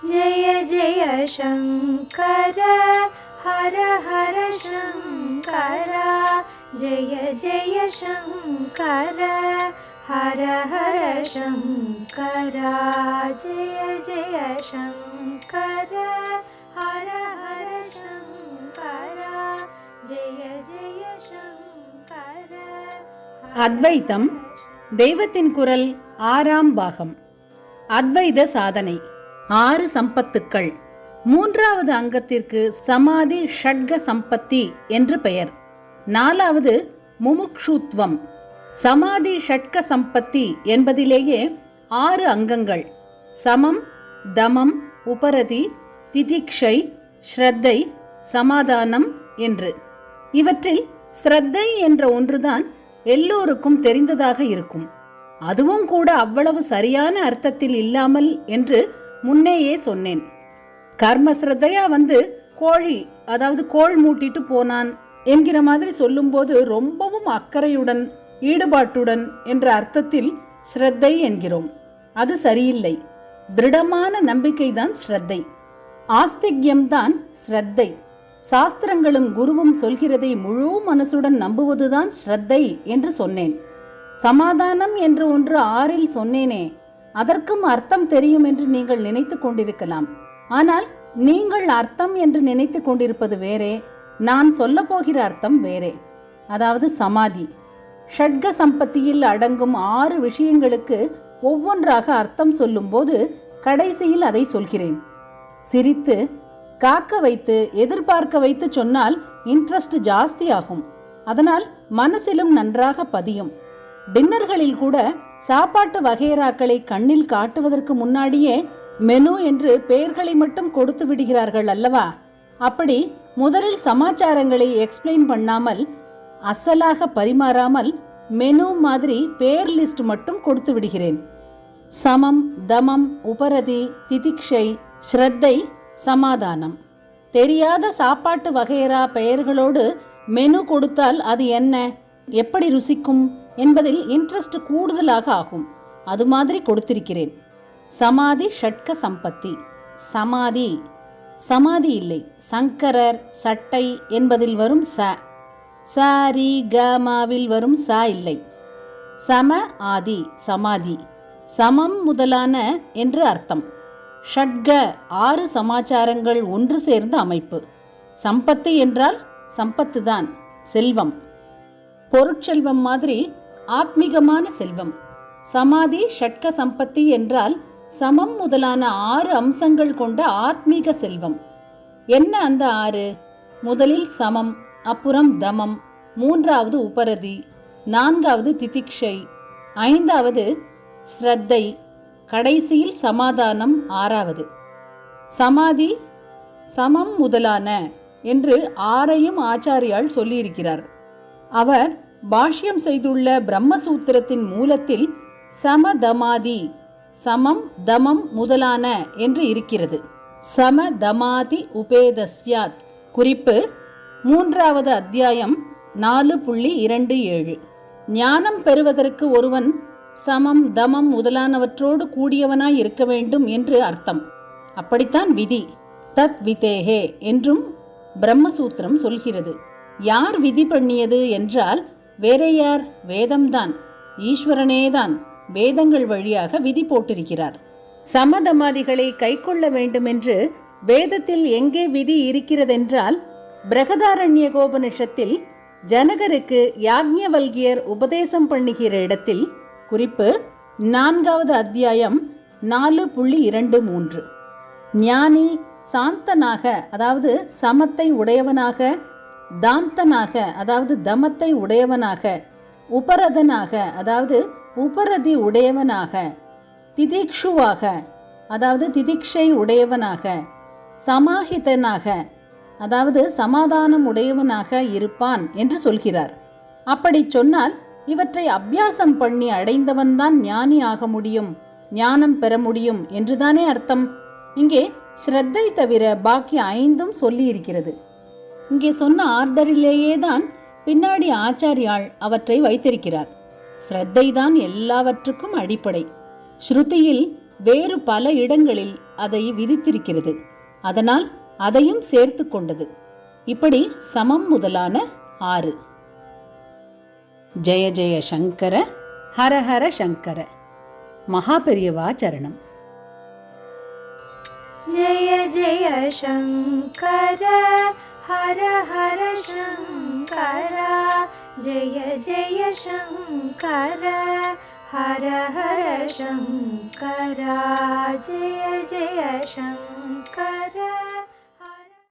जय जय शङ्कर हर हर शङ्कर जय जय शङ्कर हर हर शङ्कर जय जय शङ्कर हर हर शङ्कर जय जय शङ्कर. அத்வைத்தம் தெய்வத்தின் குரல் 6ஆம் பாகம். அத்வைத சாதனை. 6 சம்பத்துக்கள். 3வது அங்கத்திற்கு சமாதி ஷட்க சம்பத்தி என்று பெயர். 4வது முமுக்ஷுத்வம். சமாதி ஷட்க சம்பத்தி என்பதிலேயே 6 அங்கங்கள்: சமம், தமம், உபரதி, திதிக்ஷை, ஸ்ரத்தை, சமாதானம் என்று. இவற்றில் ஸ்ரத்தை என்ற ஒன்றுதான் எல்லோருக்கும் தெரிந்ததாக இருக்கும். அதுவும் கூட அவ்வளவு சரியான அர்த்தத்தில் இல்லாமல் என்று முன்னேயே சொன்னேன். கர்ம ஸ்ரத்தையா கோழி, அதாவது கோள் மூட்டிட்டு போனான் என்கிற மாதிரி சொல்லும்போது ரொம்பவும் அக்கறையுடன் ஈடுபாட்டுடன் என்ற அர்த்தத்தில் ஸ்ரத்தை என்கிறோம். அது சரியில்லை. திருடமான நம்பிக்கைதான் ஸ்ரத்தை. ஆஸ்திக்யம்தான் ஸ்ரத்தை. சாஸ்திரங்களும் குருவும் சொல்கிறதை முழு மனசுடன் நம்புவதுதான் ஸ்ரத்தை என்று சொன்னேன். சமாதானம் என்று ஒன்று 6இல் சொன்னேனே, அதற்கும் அர்த்தம் தெரியும் என்று நீங்கள் நினைத்து கொண்டிருக்கலாம். ஆனால் நீங்கள் அர்த்தம் என்று நினைத்து கொண்டிருப்பது வேறே, நான் சொல்ல போகிற அர்த்தம் வேறே. அதாவது சமாதி. ஷட்க சம்பத்தியில் அடங்கும் 6 விஷயங்களுக்கு ஒவ்வொன்றாக அர்த்தம் சொல்லும்போது கடைசியில் அதை சொல்கிறேன். சிரித்து காக்க வைத்து எதிர்பார்க்க வைத்து சொன்னால் இன்ட்ரெஸ்ட் ஜாஸ்தி ஆகும். அதனால் மனசிலும் நன்றாக பதியும். டின்னர்களில் கூட சாப்பாட்டு வகையறாக்களை கண்ணில் காட்டுவதற்கு முன்னாடியே மெனு என்று பெயர்களை மட்டும் கொடுத்து விடுகிறார்கள் அல்லவா? அப்படி முதலில் சமாச்சாரங்களை எக்ஸ்பிளைன் பண்ணாமல், அசலாக பரிமாறாமல் மெனு மாதிரி பேர் லிஸ்ட் மட்டும் கொடுத்து விடுகிறேன். சமம், தமம், உபரதி, திதிக்ஷை, ஸ்ரத்தை, சமாதானம். தெரியாத சாப்பாட்டு வகையறா பெயர்களோடு மெனு கொடுத்தால் அது என்ன, எப்படி ருசிக்கும் என்பதில் இன்ட்ரெஸ்ட் கூடுதலாக ஆகும். அது மாதிரி கொடுத்திருக்கிறேன். சமாதி ஷட்க சம்பத்தி. சமாதி, சமாதி இல்லை, சங்கரர் சட்டை என்பதில் வரும் ச. சாரி கமாவில் வரும் ச இல்லை. சம ஆதி, சமாதி. சமம் முதலான என்று அர்த்தம். ஷட்க 6 சமாச்சாரங்கள் ஒன்று சேர்ந்த அமைப்பு. சம்பத்து என்றால் சம்பத்து தான், செல்வம். பொருட்செல்வம் மாதிரி ஆத்மீகமான செல்வம். சமாதி ஷட்க சம்பத்தி என்றால் சமம் முதலான 6 அம்சங்கள் கொண்ட ஆத்மீக செல்வம். என்ன அந்த 6? முதலில் சமம், அப்புறம் தமம், 3வது உபரதி, 4வது திதிக்ஷை, 5வது ஸ்ரத்தை, கடைசியில் சமாதானம் 6வது. சமாதி சமம் முதலான என்று 6ஐயும் ஆச்சாரியால் சொல்லியிருக்கிறார். அவர் பாஷ்யம் செய்துள்ள பிரம்மசூத்திரத்தின் மூலத்தில் சமதமாதி, சமம் தமம் முதலான என்று இருக்கிறது. சமதமாதி உபேதஸ்யாத். குறிப்பு: 3வது அத்தியாயம் 4.27. ஞானம் பெறுவதற்கு ஒருவன் சமம் தமம் முதலானவற்றோடு கூடியவனாய் இருக்க வேண்டும் என்று அர்த்தம். அப்படித்தான் விதி. தத் விதேகே என்றும் பிரம்மசூத்திரம் சொல்கிறது. யார் விதி பண்ணியது என்றால் வேற யார்? வேதம்தான், ஈஸ்வரனேதான் வேதங்கள் வழியாக விதி போட்டிருக்கிறார். சமதமாதிகளை கைக்கொள்ள வேண்டும் என்று வேதத்தில் எங்கே விதி இருக்கிறதென்றால், பிரகதாரண்யகோபனிஷத்தில் ஜனகருக்கு யாக்ஞவல்கியர் உபதேசம் பண்ணுகிற இடத்தில், குறிப்பு 4வது அத்தியாயம் 4.23. ஞானி சாந்தனாக, அதாவது சமத்தை உடையவனாக, தாந்தனாக, அதாவது தமத்தை உடையவனாக, உபரதனாக, அதாவது உபரதி உடையவனாக, திதிக்ஷுவாக, அதாவது திதிக்ஷை உடையவனாக, சமாஹிதனாக, அதாவது சமாதானம் உடையவனாக இருப்பான் என்று சொல்கிறார். அப்படி சொன்னால் இவற்றை அபியாசம் பண்ணி அடைந்தவன்தான் ஞானி ஆக முடியும், ஞானம் பெற முடியும் என்றுதானே அர்த்தம். இங்கே ஸ்ரத்தை தவிர பாக்கி 5ம் சொல்லி இருக்கிறது. இங்கே சொன்ன ஆர்டரிலேயே தான் பின்னாடி ஆச்சாரியால் அவற்றை வைத்திருக்கிறார். ஸ்ரத்தை தான் எல்லாவற்றுக்கும் அடிப்படை. ஸ்ருதியில் வேறு பல இடங்களில் அதை விதித்திருக்கிறது. அதனால் அதையும் சேர்த்து கொண்டது. இப்படி சமம் முதலான 6. ஜெய ஜெய சங்கர ஹர ஹர சங்கர. மகாபெரியவா சரணம். जय जय शङ्कर हर हर शङ्कर जय जय शङ्कर हर हर शङ्कर जय जय शङ्कर